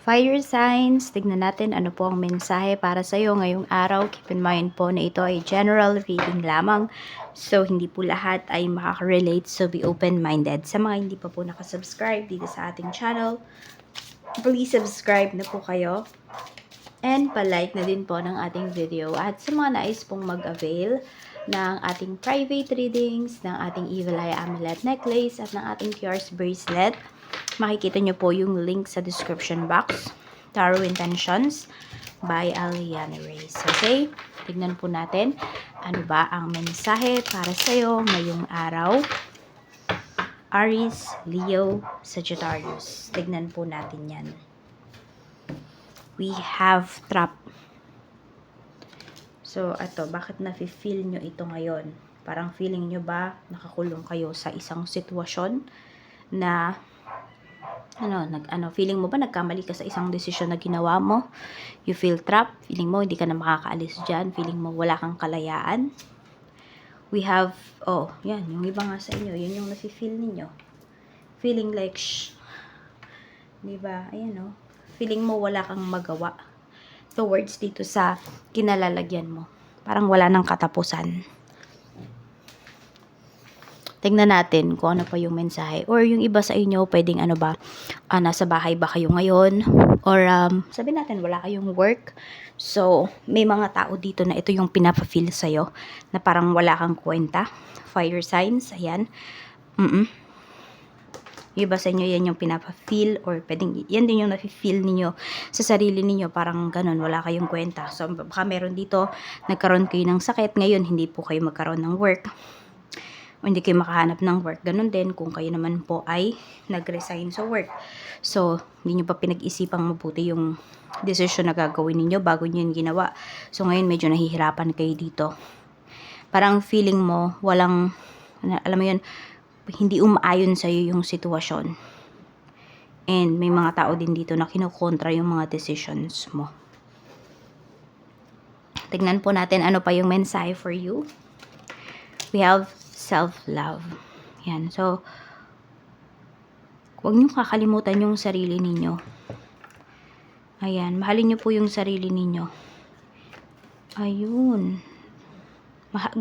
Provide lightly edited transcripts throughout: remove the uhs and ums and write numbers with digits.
Fire signs, tignan natin ano po ang mensahe para sa iyo ngayong araw. Keep in mind po na ito ay general reading lamang. So, hindi po lahat ay makaka-relate. So, be open-minded. Sa mga hindi pa po nakasubscribe dito sa ating channel, please subscribe na po kayo. And palike na din po ng ating video. At sa mga nais pong mag-avail ng ating private readings, ng ating Evil Eye Amulet Necklace, at ng ating Cures Bracelet, makikita nyo po yung link sa description box. Tarot Intentions by Aliana Reyes. Okay? Tignan po natin ano ba ang mensahe para sa'yo ngayong araw. Aries, Leo, Sagittarius. Tignan po natin yan. We have trap. So, ito, bakit nafe-feel nyo ito ngayon? Parang feeling nyo ba nakakulong kayo sa isang sitwasyon na feeling mo ba nagkamali ka sa isang desisyon na ginawa mo? You feel trapped? Feeling mo hindi ka na makakaalis dyan? Feeling mo wala kang kalayaan? We have, yan, yung iba nga sa inyo, yun yung nafe-feel ninyo. Feeling like, diba? Ayan, feeling mo wala kang magawa towards dito sa kinalalagyan mo. Parang wala nang katapusan. Tingnan natin kung ano pa yung mensahe. Or yung iba sa inyo, pwedeng nasa bahay ba kayo ngayon? Or sabihin natin, wala kayong work. So, may mga tao dito na ito yung pinapa-feel sa'yo. Na parang wala kang kwenta. Fire signs, ayan. Yung iba sa inyo, yan yung pinapa-feel. Or pwedeng, yan din yung nafe-feel ninyo sa sarili ninyo. Parang ganun, wala kayong kwenta. So, baka meron dito, nagkaroon kayo ng sakit. Ngayon, hindi po kayo magkaroon ng work. O hindi kayo makahanap ng work. Ganun din kung kayo naman po ay nag-resign sa work. So, hindi nyo pa pinag-isipang mabuti yung decision na gagawin ninyo bago nyo yung ginawa. So, ngayon medyo nahihirapan kayo dito. Parang feeling mo, alam mo yun, hindi umaayon sa'yo yung sitwasyon. And may mga tao din dito na kinukontra yung mga decisions mo. Tignan po natin ano pa yung mensahe for you. We have self-love. Yan. So, huwag niyo kakalimutan yung sarili ninyo. Ayan. Mahalin niyo po yung sarili ninyo. Ayun.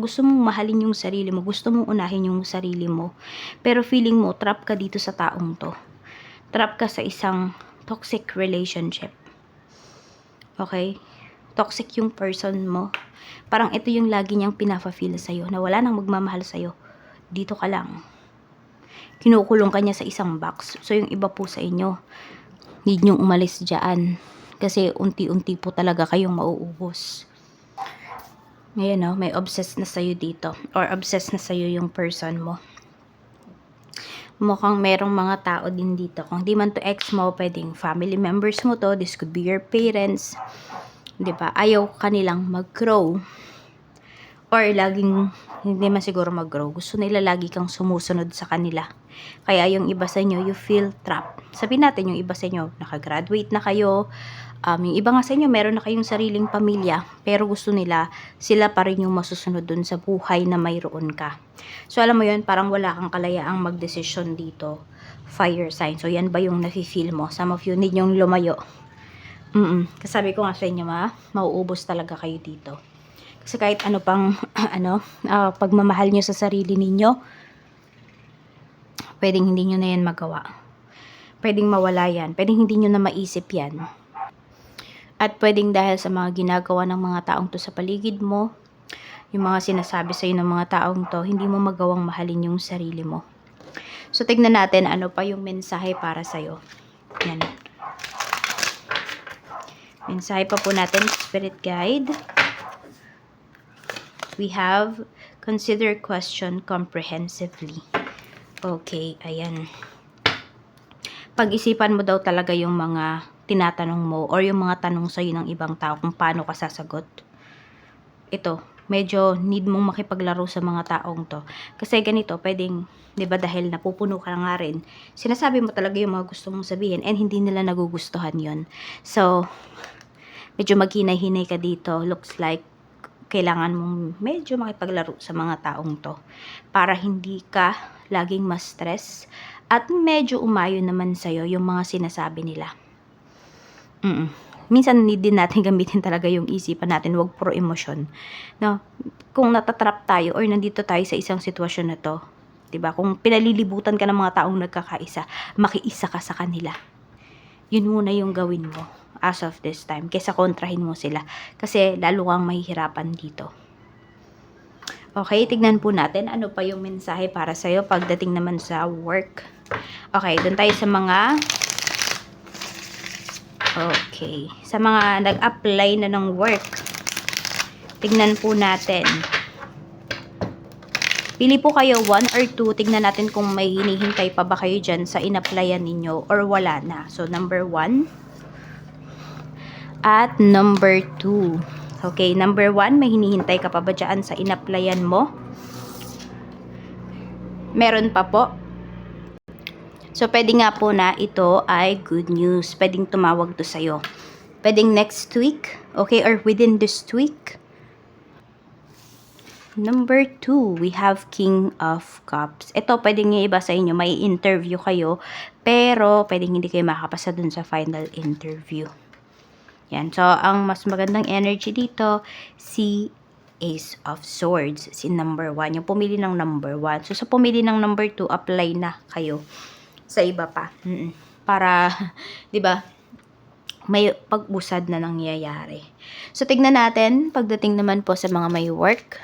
Gusto mong mahalin yung sarili mo. Gusto mong unahin yung sarili mo. Pero feeling mo, trap ka dito sa taong to. Trap ka sa isang toxic relationship. Okay? Toxic yung person mo. Parang ito yung lagi niyang pinapa-feel sa'yo, na wala nang magmamahal sa'yo. Dito ka lang. Kinukulong ka niya sa isang box. So, yung iba po sa inyo, need niyong umalis dyan. Kasi unti-unti po talaga kayong mauubos. Ngayon, may obsessed na sa'yo dito. Or obsessed na sa'yo yung person mo. Mukhang merong mga tao din dito. Kung di man to ex mo, pwedeng family members mo to. This could be your parents. Diba? Ayaw kanilang mag-grow. Or laging, hindi man siguro mag-grow. Gusto nila lagi kang sumusunod sa kanila. Kaya yung iba sa inyo, you feel trapped. Sabihin natin yung iba sa inyo, nakagraduate na kayo. Yung iba nga sa inyo, meron na kayong sariling pamilya. Pero gusto nila, sila pa rin yung masusunod dun sa buhay na mayroon ka. So alam mo yun, parang wala kang kalayaang magdesisyon dito. Fire sign. So yan ba yung nafe-feel mo? Some of you need yung lumayo. Kasabi ko nga sa inyo, mauubos talaga kayo dito. Kasi kahit ano pang pagmamahal nyo sa sarili ninyo, pwedeng hindi nyo na yan magawa. Pwedeng mawala yan. Pwedeng hindi nyo na maisip yan. At pwedeng dahil sa mga ginagawa ng mga taong to sa paligid mo, yung mga sinasabi sa'yo ng mga taong to, hindi mo magawang mahalin yung sarili mo. So, tignan natin ano pa yung mensahe para sa'yo. Yan. Mensahe pa po natin, Spirit Guide. We have, consider question comprehensively. Okay, ayan. Pag-isipan mo daw talaga yung mga tinatanong mo or yung mga tanong sa'yo ng ibang tao kung paano ka sasagot. Ito, medyo need mong makipaglaro sa mga taong to. Kasi ganito, pwedeng, di ba dahil napupuno ka nga rin, sinasabi mo talaga yung mga gusto mong sabihin and hindi nila nagugustuhan yon. So, medyo maghinay-hinay ka dito. Looks like kailangan mong medyo makipaglaro sa mga taong to para hindi ka laging ma-stress at medyo umayon naman sa'yo yung mga sinasabi nila. Minsan need din natin gamitin talaga yung isipan natin, wag puro emosyon. No? Kung natatrap tayo or nandito tayo sa isang sitwasyon na to, 'di ba? Kung pinalilibutan ka ng mga taong nagkakaisa, makiisa ka sa kanila. Yun muna yung gawin mo as of this time kaysa kontrahin mo sila kasi lalo kang mahihirapan dito. Okay, tignan po natin ano pa yung mensahe para sa'yo pagdating naman sa work. Okay, doon tayo sa mga sa mga nag-apply na ng work. Tignan po natin. Pili po kayo 1 or 2. Tignan natin kung may hinihintay pa ba kayo dyan sa in-applyan ninyo or wala na. So, number 1 at number 2. Okay, number 1, may hinihintay ka pa ba dyan sa in-applyan mo? Meron pa po. So, pwede nga po na ito ay good news. Pwedeng tumawag to sa'yo. Pwedeng next week, okay, or within this week. Number 2, we have King of Cups. Ito, pwedeng yung iba sa inyo, may interview kayo, pero pwedeng hindi kayo makapasa dun sa final interview. Yan. So, ang mas magandang energy dito, si Ace of Swords, si number 1. Yung pumili ng number 1. So, sa pumili ng number 2, apply na kayo sa iba pa. Para, di ba, may pag-usad na nangyayari. So, tignan natin, pagdating naman po sa mga may work.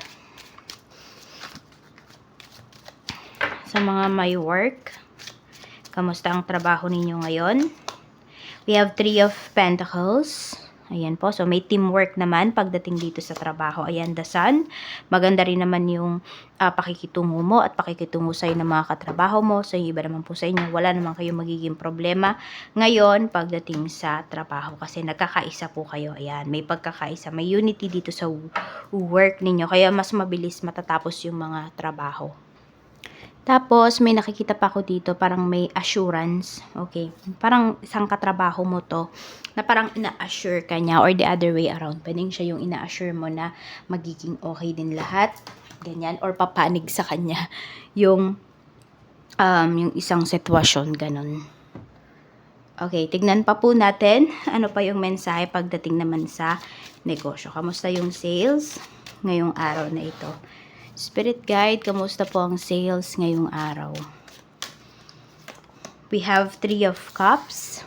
Sa mga may work, kamusta ang trabaho ninyo ngayon? We have 3 of Pentacles. Ayan po. So, may teamwork naman pagdating dito sa trabaho. Ayan, the Sun. Maganda rin naman yung pakikitungo mo at pakikitungo sa'yo ng mga katrabaho mo. So, yung iba naman po sa inyo, wala naman kayong magiging problema ngayon pagdating sa trabaho. Kasi nagkakaisa po kayo. Ayan, may pagkakaisa. May unity dito sa work ninyo. Kaya mas mabilis matatapos yung mga trabaho. Tapos, may nakikita pa ako dito, parang may assurance. Okay. Parang isang katrabaho mo to, na parang ina-assure ka niya or the other way around. Pwedeng siya yung ina-assure mo na magiging okay din lahat. Ganyan. Or papanig sa kanya yung isang sitwasyon. Ganon. Okay. Tignan pa po natin ano pa yung mensahe pagdating naman sa negosyo. Kamusta yung sales ngayong araw na ito? Spirit Guide, kamusta po ang sales ngayong araw? We have 3 of Cups.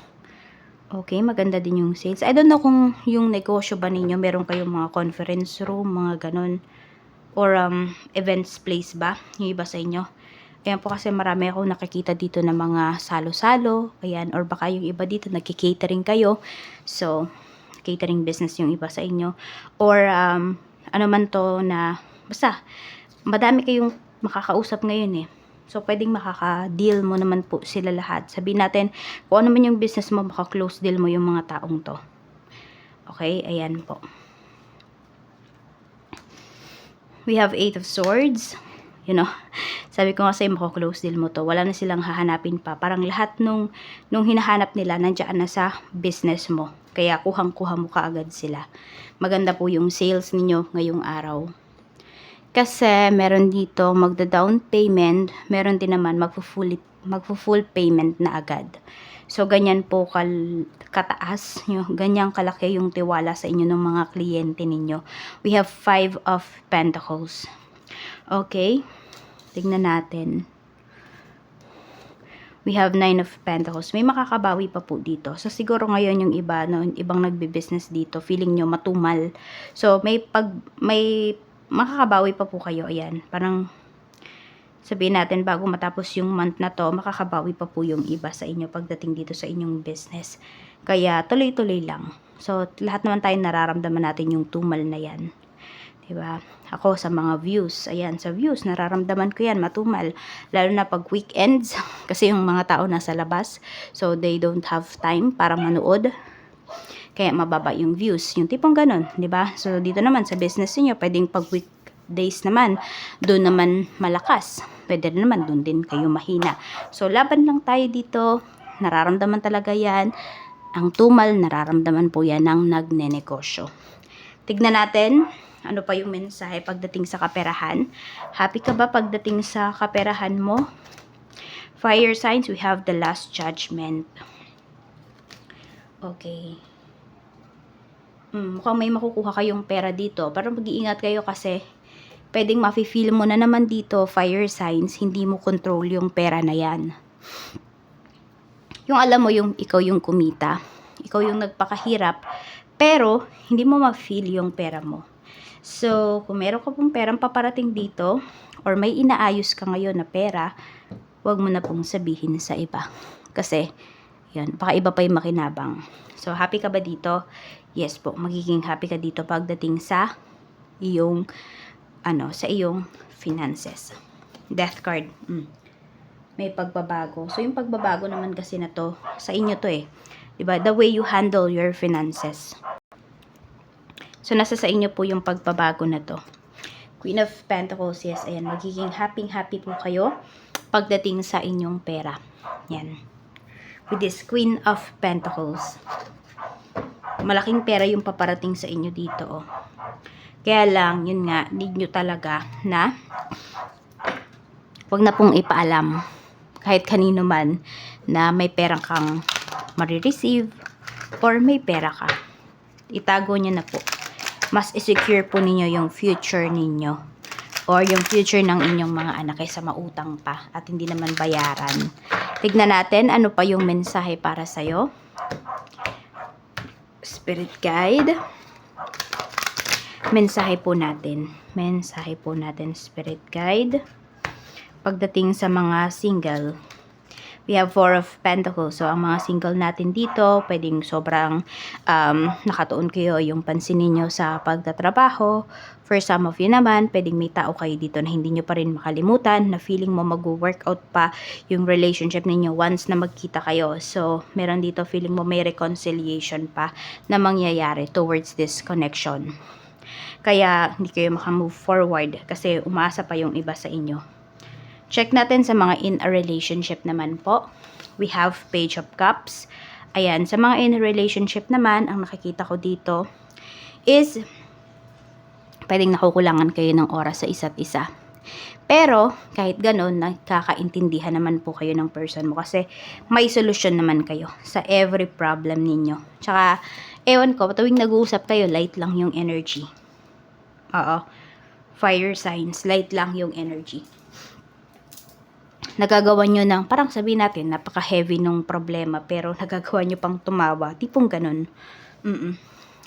Okay, maganda din yung sales. I don't know kung yung negosyo ba ninyo, meron kayong mga conference room, mga ganun. Or events place ba? Yung iba sa inyo. Ayan po kasi marami akong nakikita dito na mga salo-salo. Ayan, or baka yung iba dito nagki-catering kayo. So, catering business yung iba sa inyo. Or ano man to na, basta, madami kayong makakausap ngayon eh. So, pwedeng makaka-deal mo naman po sila lahat. Sabihin natin, kung ano man yung business mo, maka-close deal mo yung mga taong to. Okay, ayan po. We have 8 of Swords. You know, sabi ko nga sa'yo, maka-close deal mo to. Wala na silang hahanapin pa. Parang lahat nung hinahanap nila, nandiyan na sa business mo. Kaya kuhang-kuha mo kaagad sila. Maganda po yung sales ninyo ngayong araw. Kasi meron dito magda-down payment, meron din naman magfo-full payment na agad. So, ganyan po kataas, ganyan kalaki yung tiwala sa inyo ng mga kliyente ninyo. We have 5 of Pentacles. Okay, tignan natin. We have 9 of Pentacles. May makakabawi pa po dito. So, siguro ngayon yung iba, no, ibang nagbe-business dito, feeling nyo matumal. So, may makakabawi pa po kayo. Ayan, parang sabihin natin bago matapos yung month na to, makakabawi pa po yung iba sa inyo pagdating dito sa inyong business. Kaya tuloy-tuloy lang. So, lahat naman tayo nararamdaman natin yung tumal na yan. Diba? Ako sa mga views, ayan, sa views, nararamdaman ko yan, matumal. Lalo na pag weekends, kasi yung mga tao nasa labas, so they don't have time para manood. Kaya mababa yung views. Yung tipong ganun, di ba? So, dito naman sa business niyo, pwedeng pag weekdays naman, doon naman malakas. Pwede naman, doon din kayo mahina. So, laban lang tayo dito. Nararamdaman talaga yan. Ang tumal, nararamdaman po yan ng nagnenegosyo. Tignan natin, ano pa yung mensahe pagdating sa kaperahan. Happy ka ba pagdating sa kaperahan mo? Fire signs, we have the Last Judgment. Okay. mukhang may makukuha kayong pera dito. Pero mag-iingat kayo kasi pwedeng mafe-feel mo na naman dito, fire signs, hindi mo control yung pera na yan. Yung alam mo, yung ikaw yung kumita. Ikaw yung nagpakahirap, pero hindi mo ma-feel yung pera mo. So, kung meron ka pong perang paparating dito, or may inaayos ka ngayon na pera, wag mo na pong sabihin sa iba. Kasi, yan, baka iba pa yung makinabang. So, happy ka ba dito? Yes po, magiging happy ka dito pagdating sa iyong, sa iyong finances. Death card. May pagbabago. So, yung pagbabago naman kasi na to, sa inyo to eh. Diba? The way you handle your finances. So, nasa sa inyo po yung pagbabago na to. Queen of Pentacles, yes, ayan. Magiging happy po kayo pagdating sa inyong pera. Yan. With this Queen of Pentacles. Malaking pera yung paparating sa inyo dito, oh. Kaya lang, yun nga, need nyo talaga na wag na pong ipaalam kahit kanino man na may perang kang marireceive or may pera ka. Itago nyo na po. Mas i-secure po ninyo yung future ninyo or yung future ng inyong mga anak kaysa mautang pa at hindi naman bayaran. Tignan natin ano pa yung mensahe para sa'yo. Spirit guide. Mensahe po natin. Mensahe po natin, Spirit guide. Pagdating sa mga single, we have Four of Pentacles. So, ang mga single natin dito, pwedeng sobrang nakatuon kayo yung pansin niyo sa pagtatrabaho. For some of you naman, pwedeng may tao kayo dito na hindi nyo pa rin makalimutan, na feeling mo mag-workout pa yung relationship ninyo once na magkita kayo. So, meron dito feeling mo may reconciliation pa na mangyayari towards this connection. Kaya, hindi kayo makamove forward kasi umaasa pa yung iba sa inyo. Check natin sa mga in a relationship naman po. We have Page of Cups. Ayan, sa mga in a relationship naman, ang nakikita ko dito is pwedeng nakukulangan kayo ng oras sa isa't isa. Pero, kahit ganun, nagkakaintindihan naman po kayo ng person mo kasi may solusyon naman kayo sa every problem ninyo. Tsaka, ewan ko, tuwing nag-uusap kayo, light lang yung energy. Oo. Fire signs, light lang yung energy. Nagagawa nyo ng, parang sabihin natin, napaka-heavy nung problema, pero nagagawa nyo pang tumawa. Tipong ganun.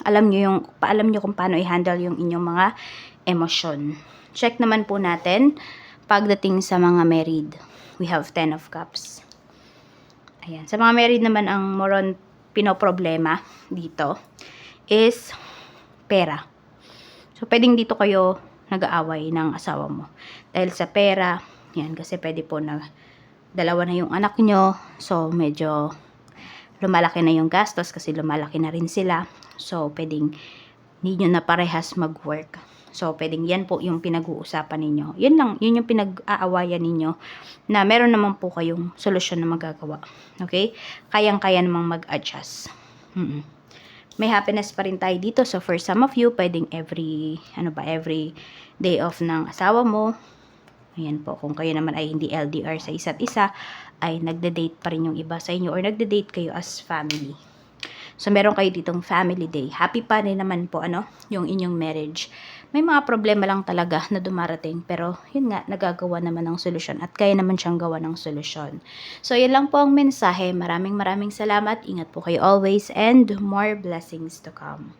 Alam nyo kung paano i-handle yung inyong mga emosyon. Check naman po natin, pagdating sa mga married. We have 10 of Cups. Ayan. Sa mga married naman, ang moron pinoproblema dito is pera. So, pwedeng dito kayo nag-aaway ng asawa mo. Dahil sa pera, yan, kasi pwede po na dalawa na yung anak nyo. So, medyo lumalaki na yung gastos kasi lumalaki na rin sila. So, pwedeng hindi nyo na parehas mag-work. So, pwedeng yan po yung pinag-uusapan ninyo. Yun lang, yun yung pinag-aawayan ninyo na meron naman po kayong solusyon na magagawa. Okay? Kayang-kaya namang mag-adjust. May happiness pa rin tayo dito. So, for some of you, pwedeng every day off ng asawa mo. Ayan po, kung kayo naman ay hindi LDR sa isa't isa, ay nagde-date pa rin yung iba sa inyo or nagde-date kayo as family. So, meron kayo ditong family day. Happy pa rin naman po, yung inyong marriage. May mga problema lang talaga na dumarating, pero yun nga, nagagawa naman ng solusyon at kaya naman siyang gawa ng solusyon. So, yun lang po ang mensahe. Maraming salamat. Ingat po kayo always and more blessings to come.